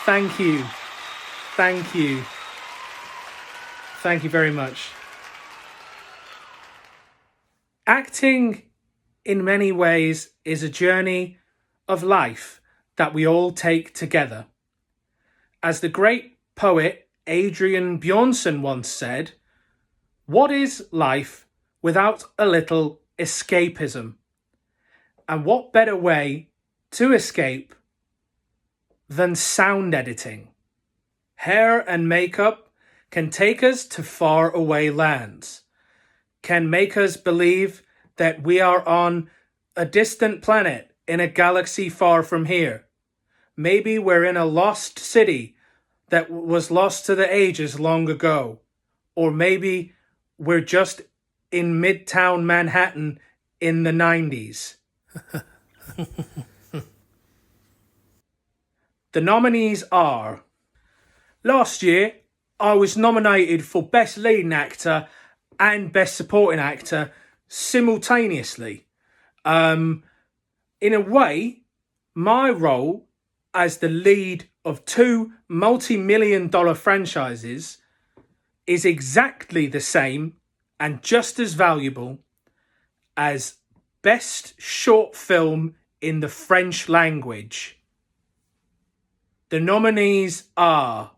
Thank you. Thank you. Thank you very much. Acting, in many ways, is a journey of life that we all take together. As the great poet Adrian Bjornson once said, "What is life without a little escapism?" And what better way to escape than sound editing? Hair and makeup can take us to faraway lands, can make us believe that we are on a distant planet in a galaxy far from here. Maybe we're in a lost city that was lost to the ages long ago. Or maybe we're just in Midtown Manhattan in the 90s. The nominees are: last year, I was nominated for Best Leading Actor and Best Supporting Actor simultaneously. In a way, my role as the lead of two multi-million-dollar franchises is exactly the same and just as valuable as Best Short Film in the French Language. The nominees are